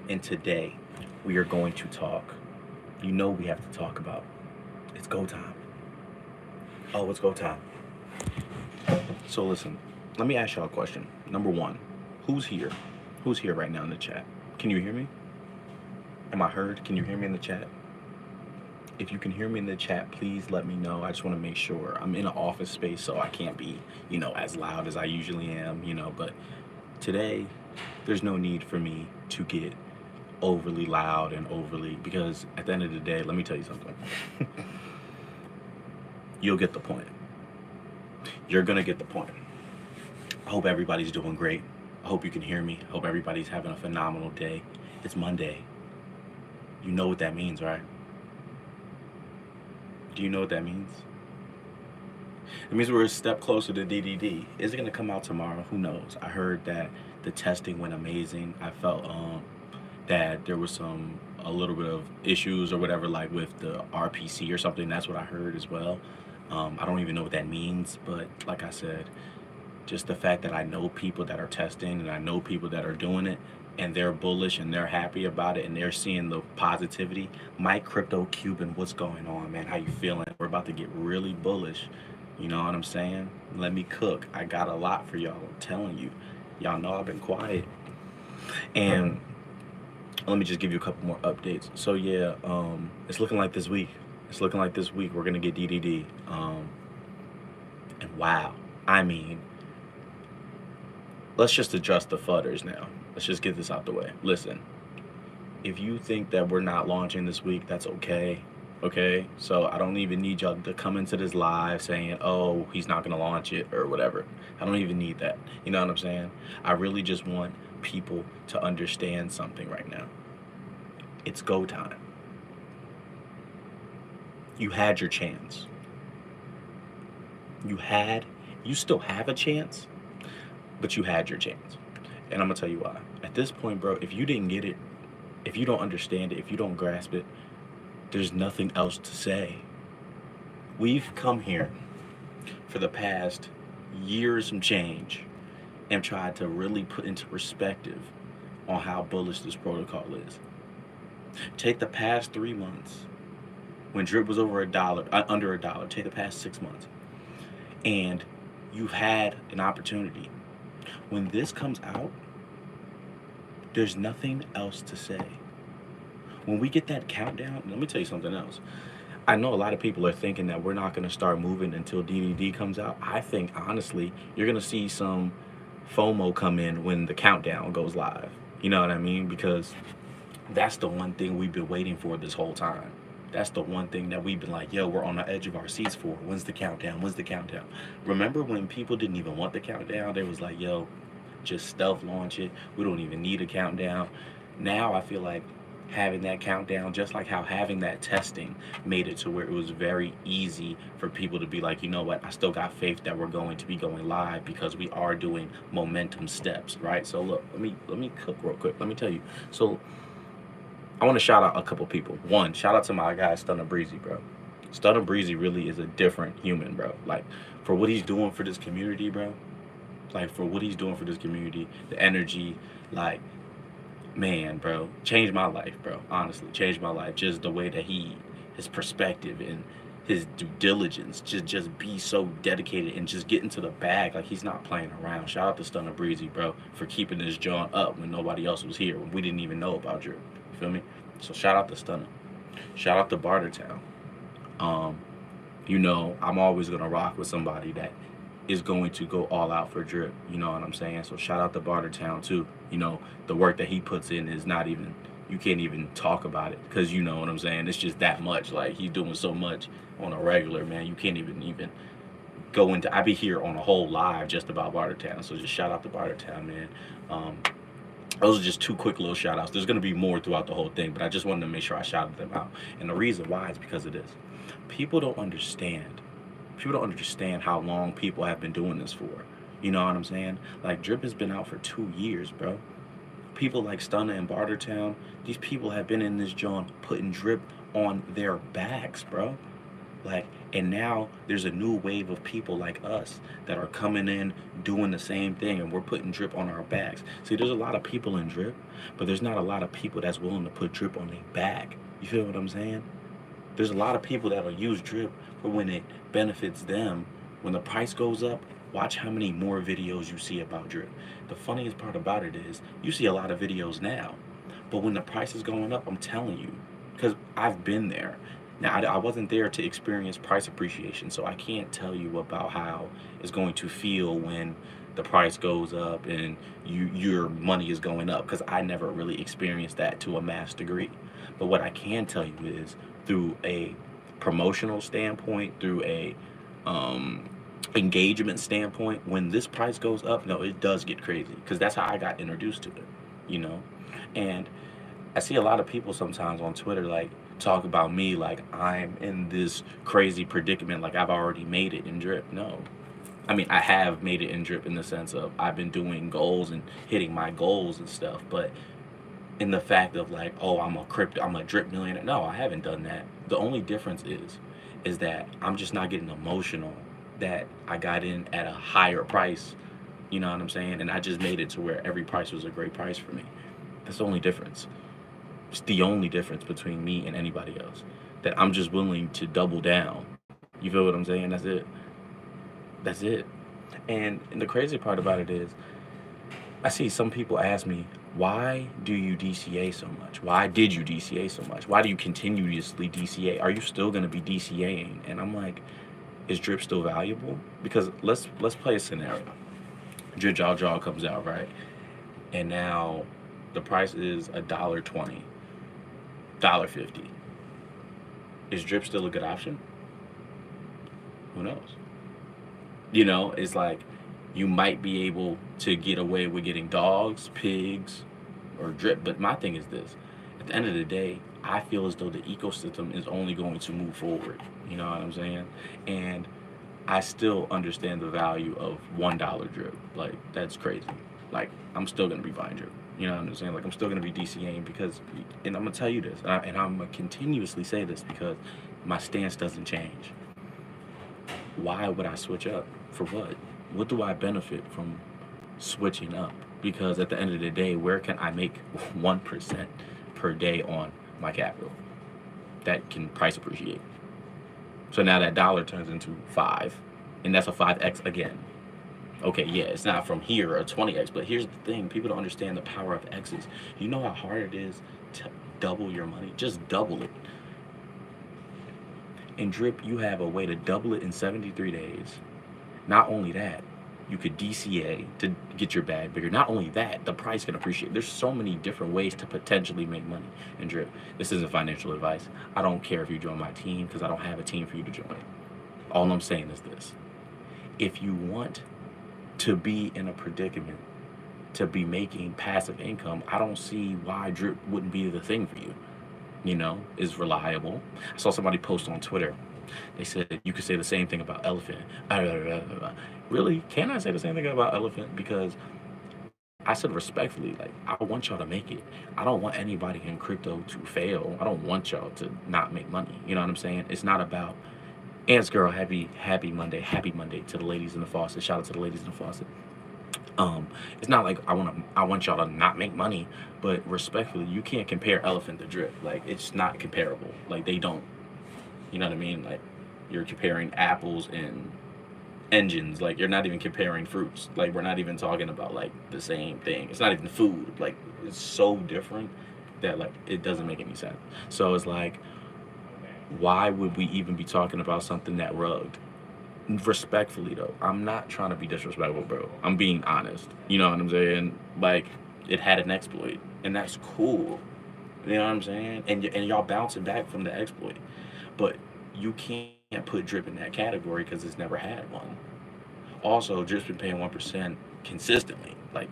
And today, we are going to talk. You know, we have to talk about it's go time. Oh, it's go time. So, listen, let me ask y'all a question. Number one, who's here? Who's here right now in the chat? Can you hear me? Am I heard? Can you hear me in the chat? If you can hear me in the chat, please let me know. I just want to make sure. I'm in an office space, so I can't be, as loud as I usually am, but today, there's no need for me to get overly loud and overly, because at the end of the day, let me tell you something. You'll get the point. You're going to get the point. I hope everybody's doing great. I hope you can hear me. I hope everybody's having a phenomenal day. It's Monday. You know what that means, right? Do you know what that means? It means we're a step closer to DDD. Is it going to come out tomorrow? Who knows? I heard that the testing went amazing. I felt that there was a little bit of issues or whatever, like with the RPC or something. That's what I heard as well. I don't even know what that means, but like I said, just the fact that I know people that are testing and I know people that are doing it and they're bullish and they're happy about it and they're seeing the positivity. Mike Crypto Cuban, what's going on, man? How you feeling? We're about to get really bullish. You know what I'm saying? Let me cook. I got a lot for y'all. I'm telling you. Y'all know I've been quiet. And let me just give you a couple more updates. So yeah, it's looking like this week. It's looking like this week we're gonna get DDD. And wow, I mean, let's just adjust the fudders now. Let's just get this out the way. Listen, if you think that we're not launching this week, that's okay. Okay, so I don't even need y'all to come into this live saying, "Oh, he's not gonna launch it" or whatever. I don't even need that. You know what I'm saying? I really just want people to understand something right now. It's go time. You had your chance. You had, you still have a chance, but you had your chance. And I'm gonna tell you why. At this point, bro, if you didn't get it, if you don't understand it, if you don't grasp it, there's nothing else to say. We've come here for the past years and change and tried to really put into perspective on how bullish this protocol is. Take the past 3 months when drip was over a dollar, under a dollar. Take the past 6 months, and you've had an opportunity. When this comes out, there's nothing else to say. When we get that countdown, let me tell you something else. I know a lot of people are thinking that we're not going to start moving until DDD comes out. I think, honestly, you're going to see some FOMO come in when the countdown goes live. You know what I mean? Because that's the one thing we've been waiting for this whole time. That's the one thing that we've been like, yo, we're on the edge of our seats for. When's the countdown? When's the countdown? Remember when people didn't even want the countdown? They was like, yo, just stealth launch it. We don't even need a countdown. Now I feel like having that countdown, just like how having that testing made it to where it was very easy for people to be like, you know what, I still got faith that we're going to be going live because we are doing momentum steps, right? So look, let me cook real quick. Let me tell you. So I want to shout out a couple people. One, shout out to my guy Stunner Breezy, bro. Stunner Breezy really is a different human, bro. Like, for what he's doing for this community, bro. Like, for what he's doing for this community, the energy, like, man, bro, changed my life, bro. Honestly, changed my life. Just the way that his perspective and his due diligence, just be so dedicated and just get into the bag. Like, he's not playing around. Shout out to Stunner Breezy, bro, for keeping this joint up when nobody else was here, when we didn't even know about you. You feel me? So shout out to Stunner. Shout out to Bartertown. Um, I'm always gonna rock with somebody that is going to go all out for drip. You know what I'm saying? So shout out to Bartertown too. The work that he puts in is not even, you can't even talk about it, because you know what I'm saying. It's just that much. Like, he's doing so much on a regular, man. You can't even go into. I be here on a whole live just about Bartertown. So just shout out to Bartertown, man. Um, those are just two quick little shout outs. There's going to be more throughout the whole thing, but I just wanted to make sure I shouted them out. And the reason why is because of this. People don't understand. People don't understand how long people have been doing this for. You know what I'm saying? Like, drip has been out for 2 years, bro. People like Stunner and Bartertown, these people have been in this joint putting drip on their backs, bro. Like, and now there's a new wave of people like us that are coming in doing the same thing, and we're putting drip on our backs. See, there's a lot of people in drip, but there's not a lot of people that's willing to put drip on their back. You feel what I'm saying? There's a lot of people that'll use drip for when it benefits them. When the price goes up, watch how many more videos you see about drip. The funniest part about it is you see a lot of videos now, but when the price is going up, I'm telling you, because I've been there. Now, I wasn't there to experience price appreciation, so I can't tell you about how it's going to feel when the price goes up and your money is going up, because I never really experienced that to a mass degree. But what I can tell you is through a promotional standpoint, through a um, engagement standpoint, when this price goes up, no, it does get crazy because that's how I got introduced to it, you know? And I see a lot of people sometimes on Twitter like talk about me like I'm in this crazy predicament, like I've already made it in drip. No. I mean, I have made it in drip in the sense of I've been doing goals and hitting my goals and stuff, but in the fact of like, oh, I'm a drip millionaire. No, I haven't done that. The only difference is that I'm just not getting emotional that I got in at a higher price. You know what I'm saying? And I just made it to where every price was a great price for me. That's the only difference. It's the only difference between me and anybody else. That I'm just willing to double down. You feel what I'm saying? That's it. That's it. And the crazy part about it is I see some people ask me, why do you DCA so much? Why did you DCA so much? Why do you continuously DCA? Are you still going to be DCAing? And I'm like, is drip still valuable? Because let's play a scenario. Drip Jaw Jaw comes out, right? And now the price is $1.20, $1.50. Is drip still a good option? Who knows? You know, it's like you might be able to get away with getting dogs, pigs, or drip. But my thing is this: at the end of the day, I feel as though the ecosystem is only going to move forward. You know what I'm saying? And I still understand the value of $1 drip. Like that's crazy. Like I'm still gonna be buying drip. You know what I'm saying? Like I'm still gonna be DCAing because, and I'm gonna tell you this, and I'm gonna continuously say this because my stance doesn't change. Why would I switch up? For what? What do I benefit from switching up? Because at the end of the day, where can I make 1% per day on my capital that can price appreciate? So now that dollar turns into five, and that's a 5x again. Okay, yeah, it's not from here a 20x, but here's the thing: people don't understand the power of x's. You know how hard it is to double your money? Just double it. In drip, you have a way to double it in 73 days. Not only that, you could DCA to get your bag bigger. Not only that, the price can appreciate. There's so many different ways to potentially make money in drip. This isn't financial advice. I don't care if you join my team because I don't have a team for you to join. All I'm saying is this: if you want to be in a predicament to be making passive income, I don't see why drip wouldn't be the thing for you. You know, is reliable. I saw somebody post on Twitter. They said you could say the same thing about elephant. Really? Can I say the same thing about elephant? Because I said respectfully, like I want y'all to make it. I don't want anybody in crypto to fail. I don't want y'all to not make money. You know what I'm saying? It's not about Ants Girl, happy Monday to the ladies in the faucet. Shout out to the ladies in the faucet. It's not like I want y'all to not make money, but respectfully, you can't compare elephant to drip. Like it's not comparable. Like they don't. You know what I mean? Like you're comparing apples and engines. Like you're not even comparing fruits. Like we're not even talking about like the same thing. It's not even food. Like it's so different that like it doesn't make any sense. So it's like, why would we even be talking about something that rugged? Respectfully though, I'm not trying to be disrespectful, bro. I'm being honest. You know what I'm saying? Like it had an exploit, and that's cool. You know what I'm saying? And y'all bouncing back from the exploit, but you can't put drip in that category because it's never had one. Also, drip's been paying 1% consistently, like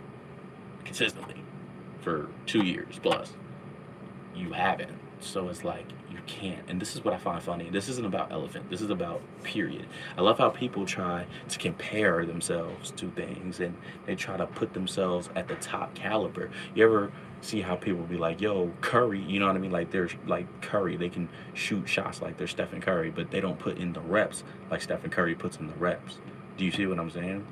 consistently, for 2 years plus. You haven't. So it's like you can't. And this is what I find funny. This isn't about elephant. This is about period. I love how people try to compare themselves to things and they try to put themselves at the top caliber. You ever see how people be like, yo, Curry, you know what I mean? Like they're like Curry, they can shoot shots like they're Stephen Curry, but they don't put in the reps like Stephen Curry puts in the reps. Do you see what I'm saying?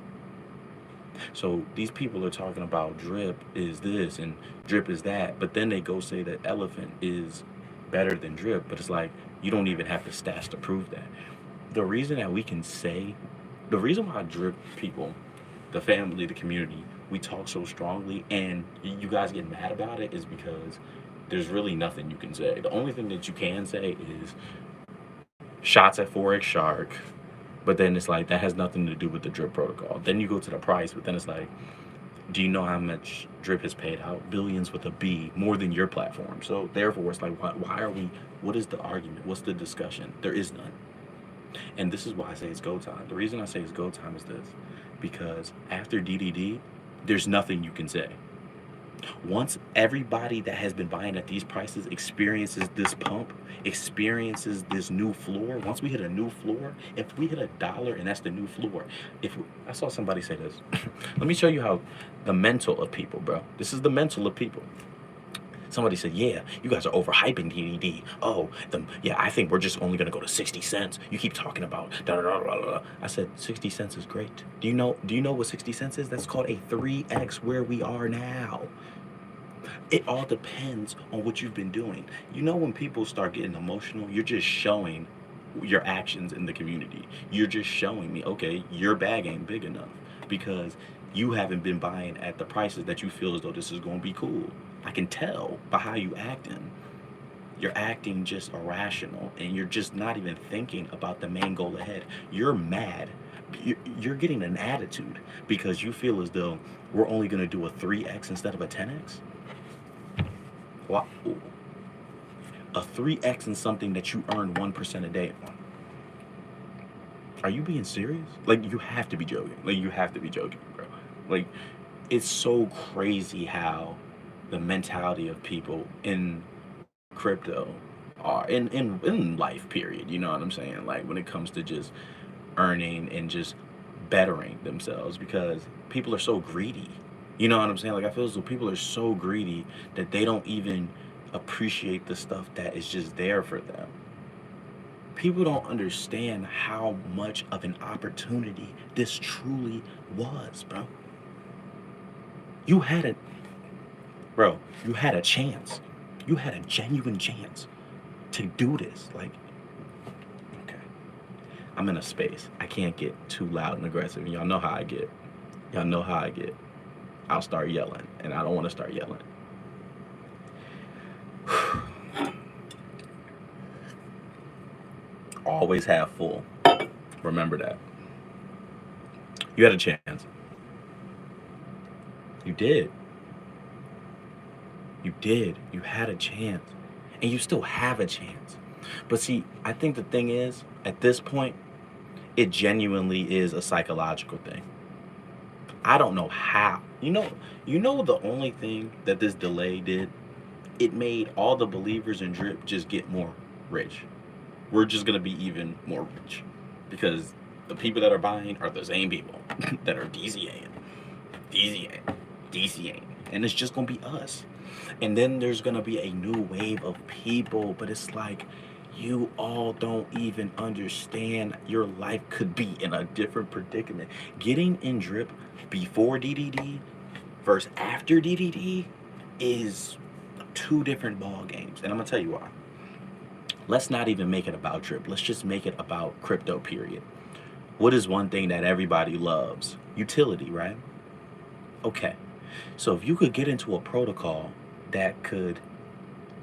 So these people are talking about drip is this and drip is that, but then they go say that elephant is better than drip, but it's like you don't even have the stats to prove that. The reason that we can say, the reason why drip people, the family, the community, we talk so strongly and you guys get mad about it is because there's really nothing you can say. The only thing that you can say is shots at Forex Shark, but then it's like that has nothing to do with the drip protocol. Then you go to the price, but then it's like, do you know how much drip has paid out? Billions with a B, more than your platform. So therefore, it's like, why are we? What is the argument? What's the discussion? There is none. And this is why I say it's go time. The reason I say it's go time is this, because after DDD, there's nothing you can say. Once everybody that has been buying at these prices experiences this pump, experiences this new floor, once we hit a new floor, if we hit $1 and that's the new floor, I saw somebody say this. Let me show you how the mental of people, bro. This is the mental of people. Somebody said, yeah, you guys are overhyping DDD. Oh, yeah, I think we're just only going to go to 60 cents. You keep talking about da da da da da. I said 60 cents is great. Do you know what 60 cents is? That's called a 3x where we are now. It all depends on what you've been doing. You know, when people start getting emotional, you're just showing your actions in the community. You're just showing me, okay, your bag ain't big enough because you haven't been buying at the prices that you feel as though this is going to be cool. I can tell by how you acting. You're acting just irrational and you're just not even thinking about the main goal ahead. You're mad. You're getting an attitude because you feel as though we're only going to do a 3x instead of a 10x. Well, a 3x in something that you earn 1% a day on. Are you being serious? Like, you have to be joking. Like, you have to be joking, bro. Like, it's so crazy how the mentality of people in crypto are in life, period. You know what I'm saying? Like, when it comes to just earning and just bettering themselves because people are so greedy. You know what I'm saying? Like, I feel as though people are so greedy that they don't even appreciate the stuff that is just there for them. People don't understand how much of an opportunity this truly was, bro. You had a, bro, you had a chance. You had a genuine chance to do this. Like, okay, I'm in a space. I can't get too loud and aggressive. Y'all know how I get. Y'all know how I get. I'll start yelling, and I don't want to start yelling. Always have full. Remember that. You had a chance. You did. You did. You had a chance. And you still have a chance. But see, I think the thing is, at this point, it genuinely is a psychological thing. I don't know how. You know the only thing that this delay did? It made all the believers in drip just get more rich. We're just gonna be even more rich. Because the people that are buying are the same people that are DCAing. And it's just gonna be us. And then there's gonna be a new wave of people, but it's like you all don't even understand your life could be in a different predicament. Getting in drip before DDD versus after DDD is two different ball games. And I'm gonna tell you why. Let's not even make it about drip. Let's just make it about crypto, period. What is one thing that everybody loves? Utility, right? Okay. So if you could get into a protocol that could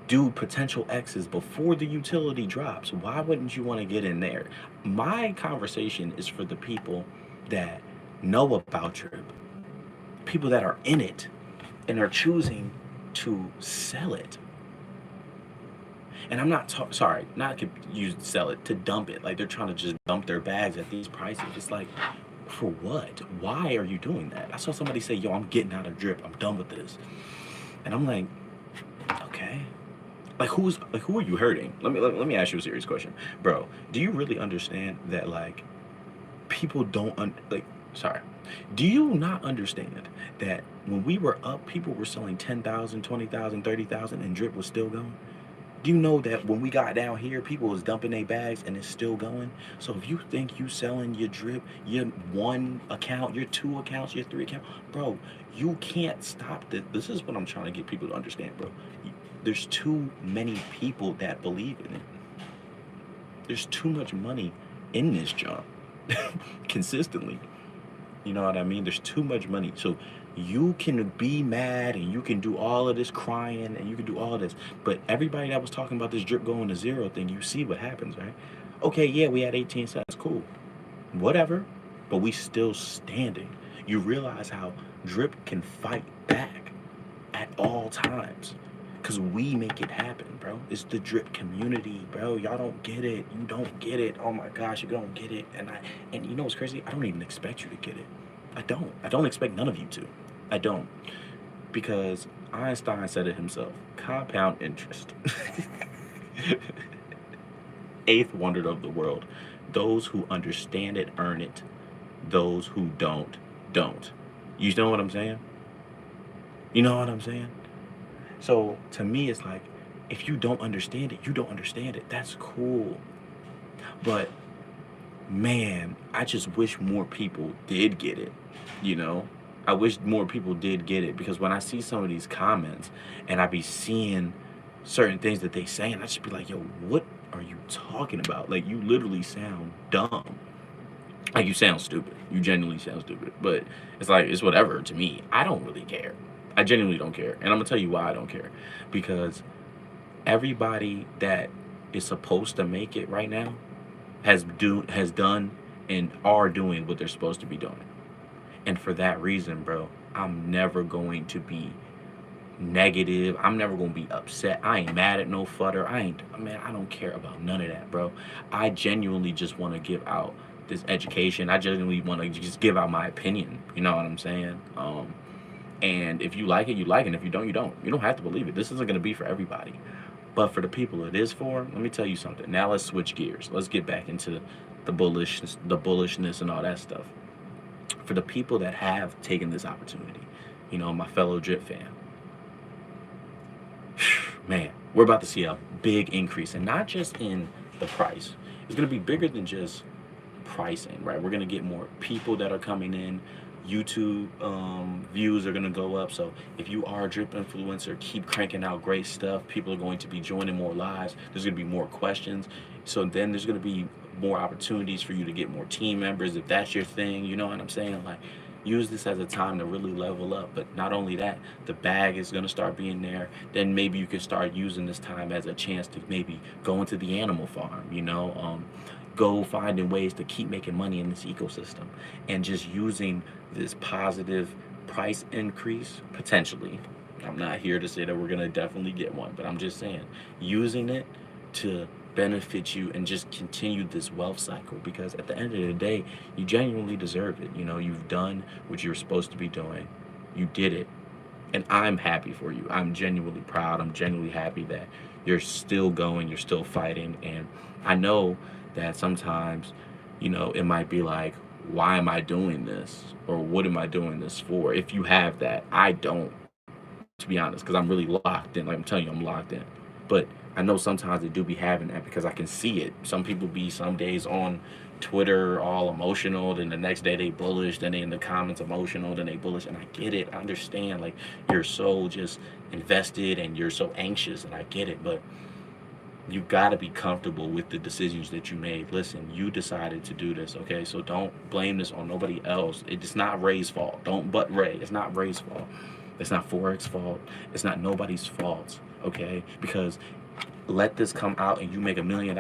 do potential X's before the utility drops, why wouldn't you want to get in there? My conversation is for the people that know about drip, people that are in it and are choosing to sell it. And I'm not sorry, not to use sell it, to dump it. Like they're trying to just dump their bags at these prices. It's like, for what? Why are you doing that? I saw somebody say, yo, I'm getting out of drip. I'm done with this. And I'm like, okay. Like who are you hurting? Let me ask you a serious question. Bro, do you really understand that like people don't like Sorry. Do you not understand that when we were up, people were selling 10,000, 20,000, 30,000, and drip was still going? Do you know that when we got down here, people was dumping their bags and it's still going? So if you think you selling your drip, your one account, your two accounts, your three account, bro, you can't stop this. This is what I'm trying to get people to understand, bro. There's too many people that believe in it. There's too much money in this job consistently. You know what I mean? There's too much money. So you can be mad and you can do all of this crying and you can do all of this. But everybody that was talking about this drip going to zero thing, you see what happens, right? Okay, yeah, we had 18 cents. Cool. Whatever. But we still standing. You realize how drip can fight back at all times. Cause we make it happen, bro. It's the drip community, bro. Y'all don't get it. You don't get it. Oh my gosh, you don't get it. And you know what's crazy? I don't even expect you to get it. I don't. I don't expect none of you to. I don't. Because Einstein said it himself. Compound interest. Eighth wonder of the world. Those who understand it earn it. Those who don't, don't. You know what I'm saying? You know what I'm saying? So to me, it's like, if you don't understand it, you don't understand it. That's cool. But man, I just wish more people did get it. You know, I wish more people did get it, because when I see some of these comments and I be seeing certain things that they say, and I just be like, yo, what are you talking about? Like, you literally sound dumb. Like, you sound stupid. You genuinely sound stupid. But it's like, it's whatever to me. I don't really care. I genuinely don't care. And I'm gonna tell you why I don't care. Because everybody that is supposed to make it right now has done and are doing what they're supposed to be doing. And for that reason, bro, I'm never going to be negative. I'm never gonna be upset. I ain't mad at no futter. I don't care about none of that, bro. I genuinely just want to give out this education. I genuinely want to just give out my opinion. You know what I'm saying? And if you like it, you like it. And if you don't, you don't. You don't have to believe it. This isn't gonna be for everybody. But for the people it is for, let me tell you something. Now let's switch gears. Let's get back into the bullishness and all that stuff. For the people that have taken this opportunity, my fellow drip fan, man, we're about to see a big increase, and not just in the price. It's going to be bigger than just pricing, right? We're going to get more people that are coming in. YouTube views are going to go up. So if you are a drip influencer, keep cranking out great stuff. People are going to be joining more lives. There's going to be more questions. So then there's going to be more opportunities for you to get more team members if that's your thing. You know what I'm saying? Like, use this as a time to really level up. But not only that, the bag is going to start being there. Then maybe you can start using this time as a chance to maybe go into the animal farm, go finding ways to keep making money in this ecosystem, and just using this positive price increase potentially. I'm not here to say that we're going to definitely get one, but I'm just saying, using it to benefit you and just continue this wealth cycle, because at the end of the day, you genuinely deserve it. You've done what you're supposed to be doing. You did it. And I'm happy for you. I'm genuinely proud. I'm genuinely happy that you're still going, you're still fighting. And I know that sometimes, it might be like, why am I doing this? Or what am I doing this for? If you have that, I don't, to be honest, because I'm really locked in. Like I'm telling you, I'm locked in. But I know sometimes they do be having that, because I can see it. Some people be some days on Twitter all emotional, then the next day they bullish, then they in the comments emotional, then they bullish, and I get it. I understand, like, you're so just invested and you're so anxious, and I get it, but you got to be comfortable with the decisions that you made. Listen, you decided to do this, okay? So don't blame this on nobody else. It's not Ray's fault. Don't butt Ray. It's not Ray's fault. It's not Forex's fault. It's not nobody's fault, okay? Because let this come out and you make $1 million,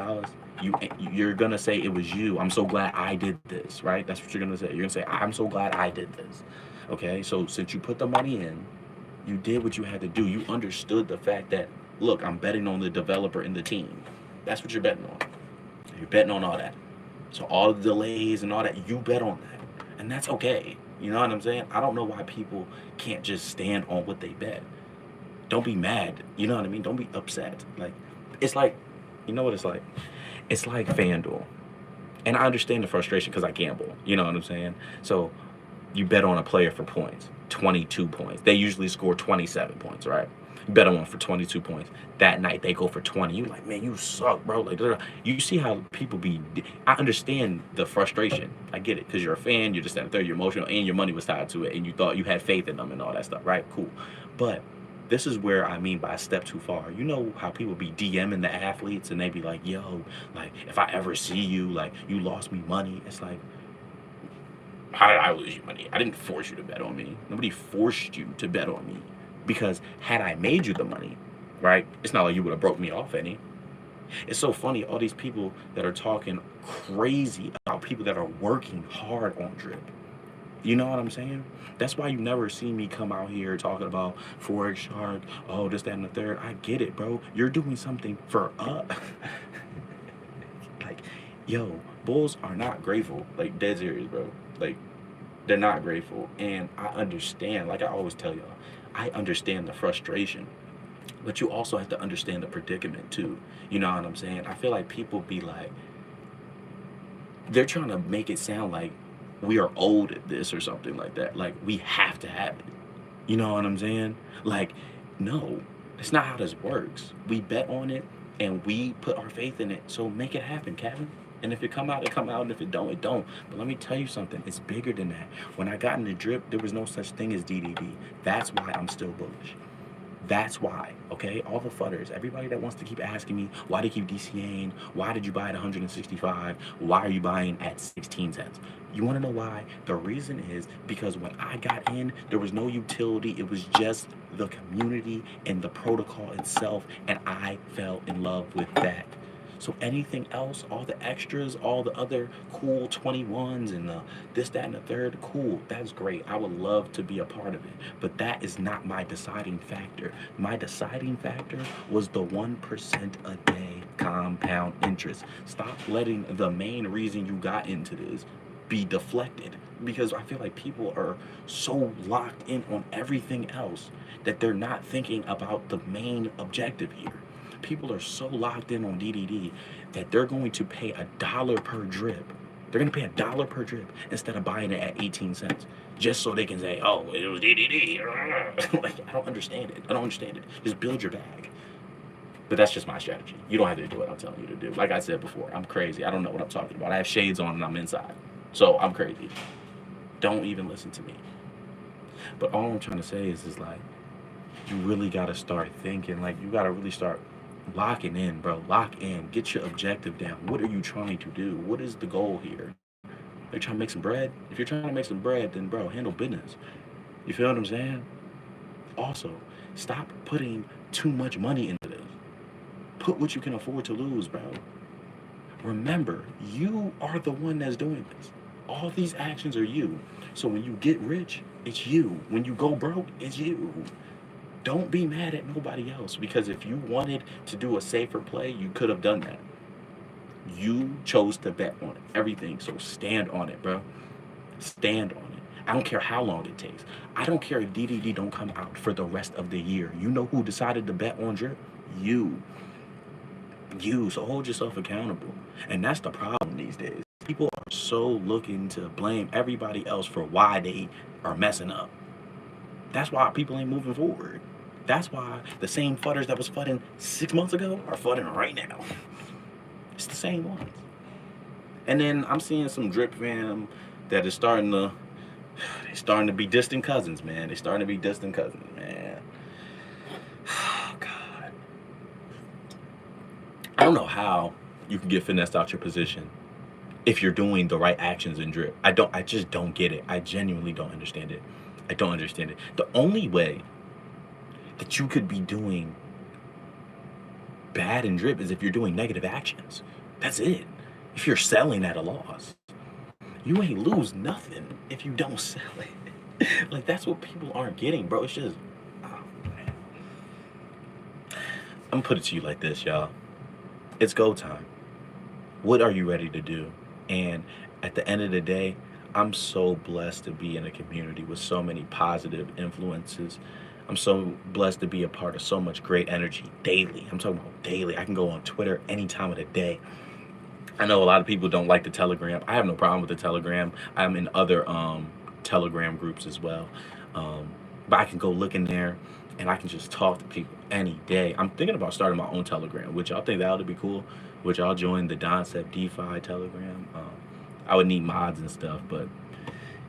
you're gonna say it was you. I'm so glad I did this, right? That's what you're gonna say. You're gonna say, I'm so glad I did this, okay? So since you put the money in, you did what you had to do. You understood the fact that, look, I'm betting on the developer and the team. That's what you're betting on. You're betting on all that. So all the delays and all that, you bet on that. And that's okay. You know what I'm saying? I don't know why people can't just stand on what they bet. Don't be mad. You know what I mean? Don't be upset. Like, it's like, you know what it's like? It's like FanDuel. And I understand the frustration because I gamble. You know what I'm saying? So You bet on a player for points, 22 points. They usually score 27 points, right? You bet on one for 22 points. That night they go for 20. You like, man, you suck, bro. Like, you see how people be. I understand the frustration. I get it because you're a fan. You're just that third. You're emotional, and your money was tied to it, and you thought you had faith in them and all that stuff, right? Cool. But this is where I mean by a step too far. You know how people be DMing the athletes and they be like, yo, like if I ever see you, like you lost me money. It's like, how did I lose you money? I didn't force you to bet on me. Nobody forced you to bet on me. Because had I made you the money, right? It's not like you would have broke me off any. It's so funny, all these people that are talking crazy about people that are working hard on drip. You know what I'm saying? That's why you never see me come out here talking about Forex Shark, oh, this, that, and the third. I get it, bro. You're doing something for us. Like, yo, bulls are not grateful. Like, dead serious, bro. Like, they're not grateful. And I understand, like I always tell y'all, I understand the frustration. But you also have to understand the predicament too. You know what I'm saying? I feel like people be like, they're trying to make it sound like we are old at this or something like that. Like we have to have it. You know what I'm saying? Like, no, that's not how this works. We bet on it and we put our faith in it. So make it happen, Kevin. And if it come out, it come out. And if it don't, it don't. But let me tell you something. It's bigger than that. When I got in the drip, there was no such thing as DDD. That's why I'm still bullish. That's why, okay? All the fudders, everybody that wants to keep asking me, why do you keep DCAing? Why did you buy at 165? Why are you buying at 16 cents? You want to know why? The reason is because when I got in, there was no utility. It was just the community and the protocol itself, and I fell in love with that. So anything else, all the extras, all the other cool 21s and this, that, and the third, cool, that's great. I would love to be a part of it. But that is not my deciding factor. My deciding factor was the 1% a day compound interest. Stop letting the main reason you got into this be deflected, because I feel like people are so locked in on everything else that they're not thinking about the main objective here. People are so locked in on DDD that they're going to pay $1 per drip. They're going to pay $1 per drip instead of buying it at 18 cents just so they can say, oh, it was DDD. Like, I don't understand it. I don't understand it. Just build your bag. But that's just my strategy. You don't have to do what I'm telling you to do. Like I said before, I'm crazy. I don't know what I'm talking about. I have shades on and I'm inside. So I'm crazy. Don't even listen to me. But all I'm trying to say is like, you really got to start thinking. Like, you got to really start locking in, bro. Lock in. Get your objective down. What are you trying to do? What is the goal here? Are you trying to make some bread? If you're trying to make some bread, then, bro, handle business. You feel what I'm saying? Also, stop putting too much money into this. Put what you can afford to lose, bro. Remember, you are the one that's doing this. All these actions are you. So when you get rich, it's you. When you go broke, it's you. Don't be mad at nobody else, because if you wanted to do a safer play, you could have done that. You chose to bet on it, everything. So stand on it, bro. Stand on it. I don't care how long it takes. I don't care if DDD don't come out for the rest of the year. You know who decided to bet on drip? You. So hold yourself accountable. And that's the problem these days. People are so looking to blame everybody else for why they are messing up. That's why people ain't moving forward. That's why the same fudders that was fudding 6 months ago are fudding right now. It's the same ones. And then I'm seeing some drip fam that is starting to be distant cousins, man. They're starting to be distant cousins, man. Oh, God. I don't know how you can get finessed out your position if you're doing the right actions in drip. I just don't get it. I genuinely don't understand it. I don't understand it. The only way that you could be doing bad in drip is if you're doing negative actions. That's it. If you're selling at a loss, you ain't lose nothing if you don't sell it. Like, that's what people aren't getting, bro. It's just, oh, man. I'm gonna put it to you like this, y'all. It's go time. What are you ready to do? And at the end of the day, I'm so blessed to be in a community with so many positive influences. I'm so blessed to be a part of so much great energy daily. I'm talking about daily. I can go on Twitter any time of the day. I know a lot of people don't like the Telegram. I have no problem with the Telegram. I'm in other Telegram groups as well. Um, but I can go look in there and I can just talk to people any day. I'm thinking about starting my own Telegram, which y'all think that would be cool. Which I'll join the Concept DeFi Telegram. I would need mods and stuff, but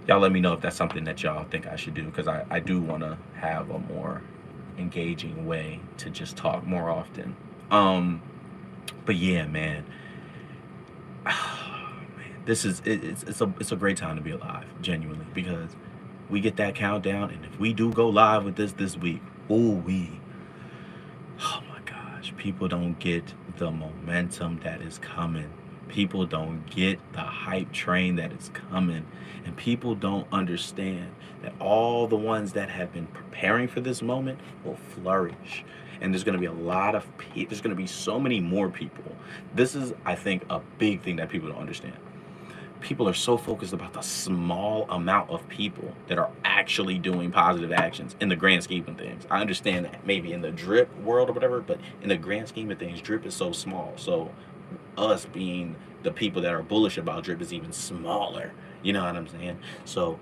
y'all let me know if that's something that y'all think I should do because I do want to have a more engaging way to just talk more often. Um, but yeah, man, this is it's a great time to be alive, genuinely, because we get that countdown, and if we do go live with this week, oh my gosh, people don't get the momentum that is coming. People don't get the hype train that is coming. And people don't understand that all the ones that have been preparing for this moment will flourish. And there's going to be a lot of people, there's going to be so many more people. This is, I think, a big thing that people don't understand. People are so focused about the small amount of people that are actually doing positive actions in the grand scheme of things. I understand that maybe in the drip world or whatever, but in the grand scheme of things, drip is so small. So us being the people that are bullish about drip is even smaller. You know what I'm saying? So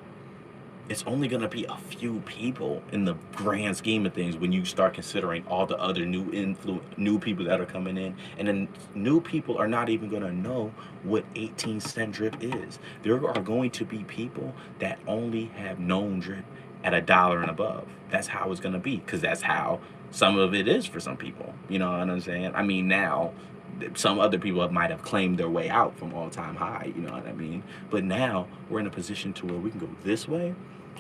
it's only going to be a few people in the grand scheme of things when you start considering all the other new people that are coming in, and then new people are not even going to know what 18-cent drip is. There are going to be people that only have known drip at $1 and above. That's how it's going to be, because that's how some of it is for some people. You know what I'm saying? I mean, now some other people might have claimed their way out from all-time high, you know what I mean? But now we're in a position to where we can go this way.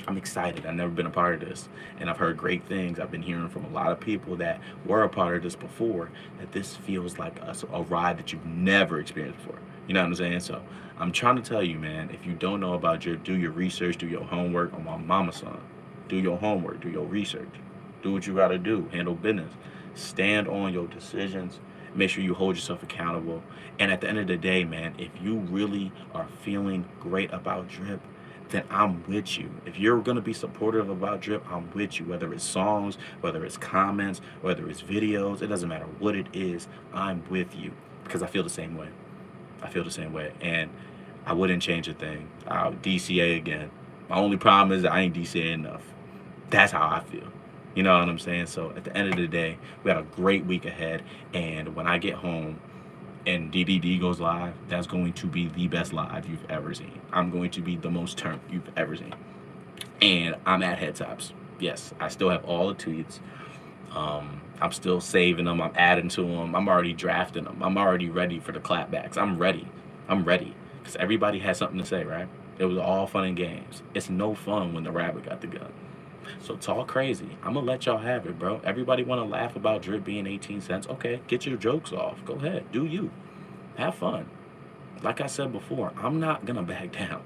I'm excited. I've never been a part of this, and I've heard great things. I've been hearing from a lot of people that were a part of this before, that this feels like a ride that you've never experienced before. You know what I'm saying? So I'm trying to tell you, man, if you don't know about drip, do your research, do your homework on my mama son. Do your homework, do your research. Do what you gotta do, handle business. Stand on your decisions. Make sure you hold yourself accountable. And at the end of the day, man, if you really are feeling great about drip, then I'm with you. If you're gonna be supportive about drip, I'm with you. Whether it's songs, whether it's comments, whether it's videos, it doesn't matter what it is, I'm with you. Because I feel the same way. I feel the same way. And I wouldn't change a thing. I'll DCA again. My only problem is that I ain't DCA enough. That's how I feel. You know what I'm saying? So at the end of the day, we got a great week ahead. And when I get home and DDD goes live, that's going to be the best live you've ever seen. I'm going to be the most turned you've ever seen. And I'm at head tops. Yes, I still have all the tweets. I'm still saving them. I'm adding to them. I'm already drafting them. I'm already ready for the clapbacks. I'm ready. I'm ready. Because everybody has something to say, right? It was all fun and games. It's no fun when the rabbit got the gun. So talk crazy. I'm gonna let y'all have it, bro. Everybody wanna laugh about drip being 18 cents. Okay, get your jokes off. Go ahead. Do you. Have fun. Like I said before, I'm not gonna back down.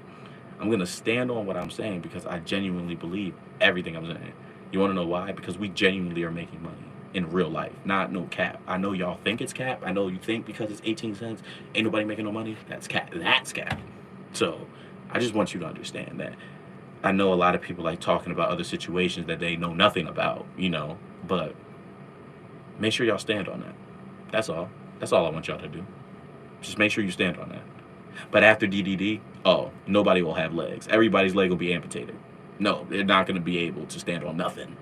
I'm gonna stand on what I'm saying because I genuinely believe everything I'm saying. You wanna know why? Because we genuinely are making money in real life, not no cap. I know y'all think it's cap. I know you think because it's 18 cents, ain't nobody making no money. That's cap. That's cap. So I just want you to understand that. I know a lot of people like talking about other situations that they know nothing about, but make sure y'all stand on that. That's all. That's all I want y'all to do. Just make sure you stand on that. But after DDD, oh, nobody will have legs. Everybody's leg will be amputated. No, they're not going to be able to stand on nothing.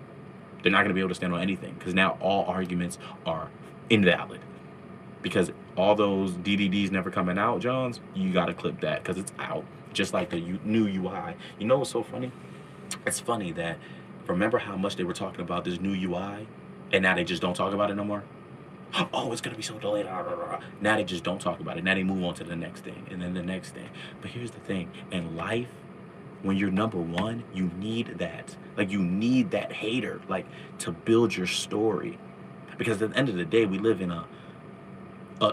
They're not going to be able to stand on anything because now all arguments are invalid. Because all those DDDs never coming out, Johns, you got to clip that because it's out. Just like the new UI. You know what's so funny? It's funny that remember how much they were talking about this new UI and now they just don't talk about it no more? Oh, it's going to be so delayed. Now they just don't talk about it. Now they move on to the next thing and then the next thing. But here's the thing. In life, when you're number one, you need that. Like, you need that hater, like, to build your story. Because at the end of the day, we live in a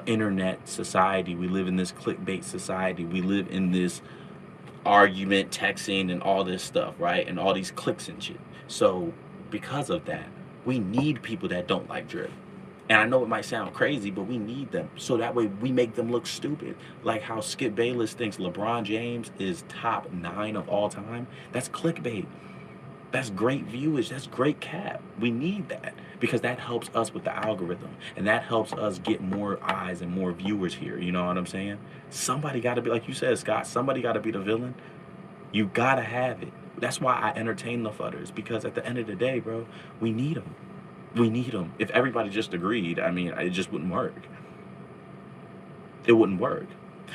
internet society. We live in this clickbait society. We live in this argument, texting, and all this stuff, right? And all these clicks and shit. So because of that, we need people that don't like drip. And I know it might sound crazy, but we need them. So that way we make them look stupid. Like how Skip Bayless thinks LeBron James is top 9 of all time. That's clickbait. That's great viewage. That's great cap. We need that because that helps us with the algorithm. And that helps us get more eyes and more viewers here. You know what I'm saying? Somebody got to be, like you said, Scott, somebody got to be the villain. You gotta have it. That's why I entertain the fudders, because at the end of the day, bro, we need them. We need them. If everybody just agreed, I mean, it just wouldn't work. It wouldn't work,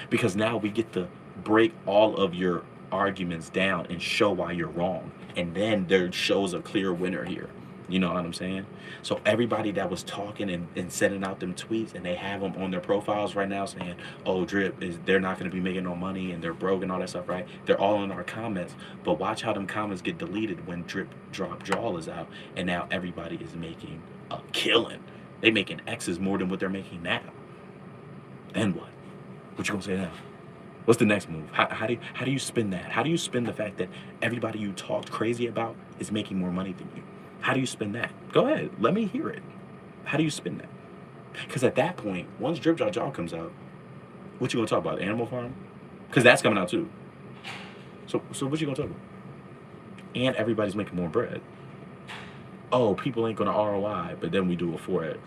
because now we get to break all of your arguments down and show why you're wrong, and then there shows a clear winner here. You know what I'm saying? So everybody that was talking and sending out them tweets, and they have them on their profiles right now saying, "Oh, Drip is they're not going to be making no money and they're broke and all that stuff," right? They're all in our comments, but watch how them comments get deleted when Drip Drop Jaw is out, and now everybody is making a killing. They making X's more than what they're making now. Then what? What you gonna say now? What's the next move? How do you spin that? How do you spin the fact that everybody you talked crazy about is making more money than you? How do you spin that? Go ahead, let me hear it. How do you spin that? Because at that point, once Drip Jaw Jaw comes out, what you gonna talk about? Animal Farm? Because that's coming out too. So what you gonna talk about? And everybody's making more bread. Oh, people ain't gonna ROI, but then we do a 4X.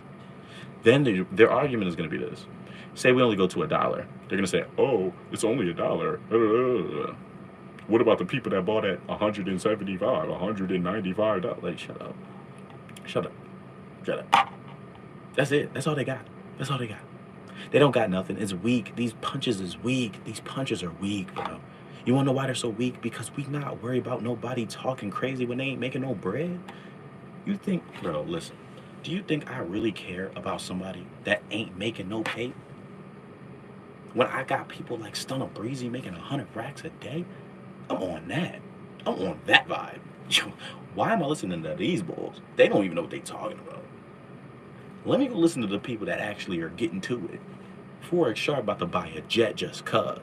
Then their argument is gonna be this. Say we only go to $1. They're gonna say, "Oh, it's only $1. What about the people that bought at 175, $195? Like, shut up. Shut up. Shut up. That's it. That's all they got. That's all they got. They don't got nothing. It's weak. These punches is weak. These punches are weak, bro. You wanna know why they're so weak? Because we not worried about nobody talking crazy when they ain't making no bread. You think, bro, listen. Do you think I really care about somebody that ain't making no pay? When I got people like Stunner Breezy making 100 racks a day, I'm on that. I'm on that vibe. Yo, why am I listening to these bulls? They don't even know what they talking about. Let me go listen to the people that actually are getting to it. Forex Sharp about to buy a jet just cuz.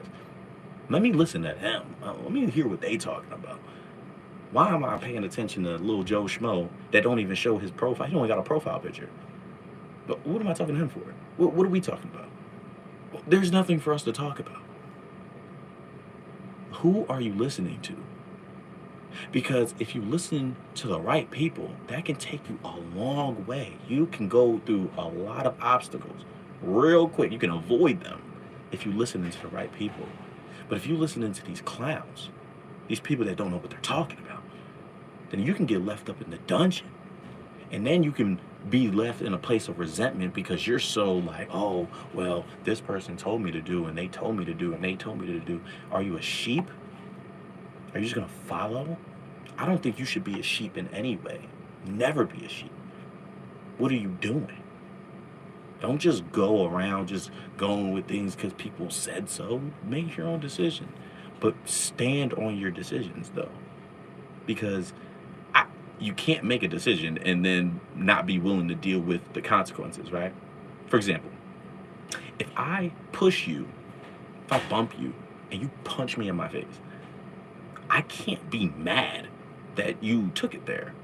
Let me listen to them. Let me hear what they talking about. Why am I paying attention to little Joe Schmo that don't even show his profile? He only got a profile picture. But what am I talking to him for? What are we talking about? There's nothing for us to talk about. Who are you listening to? Because if you listen to the right people, that can take you a long way. You can go through a lot of obstacles real quick. You can avoid them if you listen to the right people. But if you listen to these clowns, these people that don't know what they're talking about, then you can get left up in the dungeon. And then you can be left in a place of resentment because you're so like, "Oh, well, this person told me to do, and they told me to do, and they told me to do." Are you a sheep? Are you just gonna follow? I don't think you should be a sheep in any way. Never be a sheep. What are you doing? Don't just go around just going with things because people said so. Make your own decision. But stand on your decisions, though. Because you can't make a decision and then not be willing to deal with the consequences, right? For example, if I push you, if I bump you, and you punch me in my face, I can't be mad that you took it there.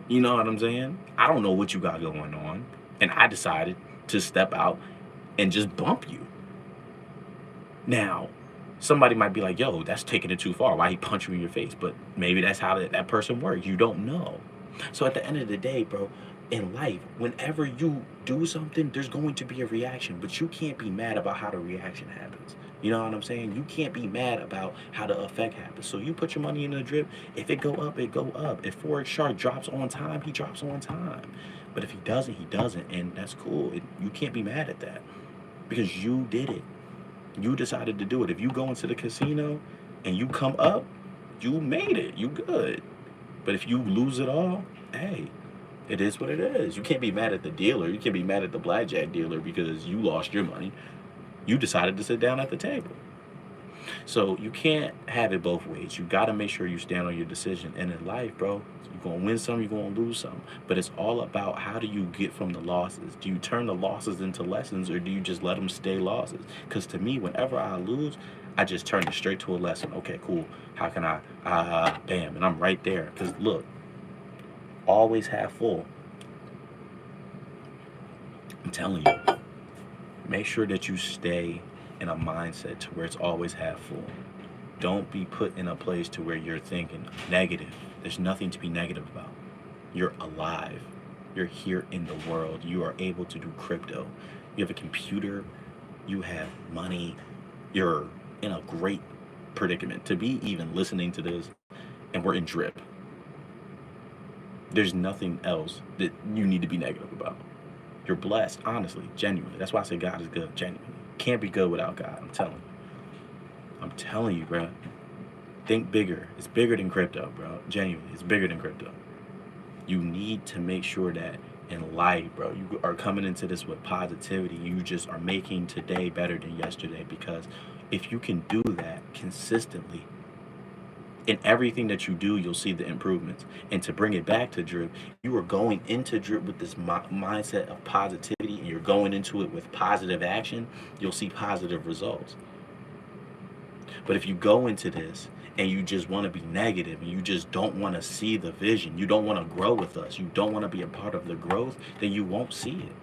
You know what I'm saying? I don't know what you got going on, and I decided to step out and just bump you. Now, somebody might be like, "Yo, that's taking it too far. Why he punch you in your face?" But maybe that's how that person works. You don't know. So at the end of the day, bro, in life, whenever you do something, there's going to be a reaction, but you can't be mad about how the reaction happens. You know what I'm saying? You can't be mad about how the effect happens. So you put your money in the drip. If it go up, it go up. If Forex Shark drops on time, he drops on time. But if he doesn't, he doesn't, and that's cool. You can't be mad at that because you did it. You decided to do it. If you go into the casino and you come up, you made it. You good. But if you lose it all, hey, it is what it is. You can't be mad at the dealer. You can't be mad at the blackjack dealer because you lost your money. You decided to sit down at the table. So you can't have it both ways. You got to make sure you stand on your decision. And in life, bro, you're going to win some, you're going to lose some. But it's all about how do you get from the losses? Do you turn the losses into lessons or do you just let them stay losses? Because to me, whenever I lose, I just turn it straight to a lesson. Okay, cool. How can I, bam, and I'm right there. Because look, always have full. I'm telling you, make sure that you stay in a mindset to where it's always half full. Don't be put in a place to where you're thinking negative. There's nothing to be negative about. You're alive. You're here in the world. You are able to do crypto. You have a computer. You have money. You're in a great predicament to be even listening to this, and we're in drip. There's nothing else that you need to be negative about. You're blessed, honestly, genuinely. That's why I say God is good, genuinely. Can't be good without God. I'm telling you. I'm telling you, bro. Think bigger. It's bigger than crypto, bro. Genuinely, it's bigger than crypto. You need to make sure that in life, bro, you are coming into this with positivity. You just are making today better than yesterday, because if you can do that consistently, in everything that you do, you'll see the improvements. And to bring it back to drip, you are going into drip with this mindset of positivity, and you're going into it with positive action, you'll see positive results. But if you go into this and you just want to be negative, and you just don't want to see the vision, you don't want to grow with us, you don't want to be a part of the growth, then you won't see it.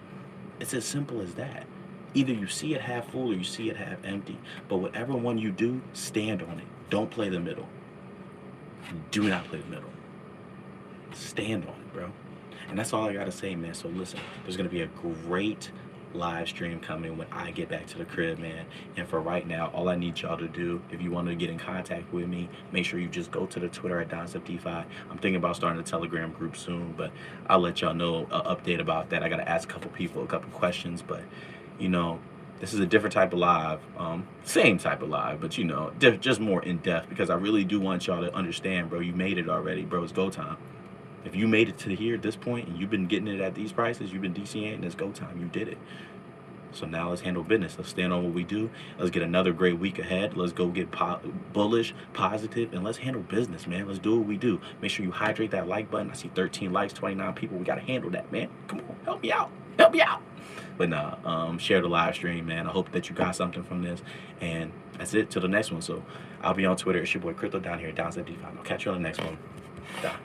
It's as simple as that. Either you see it half full or you see it half empty. But whatever one you do, stand on it. Don't play the middle. Do not play the middle. Stand on it, bro. And that's all I gotta say, man. So listen, there's gonna be a great live stream coming when I get back to the crib, man. And for right now, all I need y'all to do, if you want to get in contact with me, make sure you just go to the Twitter at DonStepDeFi. I'm thinking about starting a Telegram group soon, but I'll let y'all know an update about that. I gotta ask a couple people a couple questions, but you know, this is a different type of live, same type of live, but you know, just more in depth, because I really do want y'all to understand, bro. You made it already, bro. It's go time. If you made it to here at this point and you've been getting it at these prices, you've been DCAing, it's go time. You did it. So now let's handle business. Let's stand on what we do. Let's get another great week ahead. Let's go get bullish, positive, and let's handle business, man. Let's do what we do. Make sure you hydrate that like button. I see 13 likes, 29 people. We got to handle that, man. Come on, help me out. Help me out. But nah, share the live stream, man. I hope that you got something from this. And that's it. Till the next one. So I'll be on Twitter. It's your boy Crypto down here at DonStepDeFi. I'll catch you on the next one. Bye.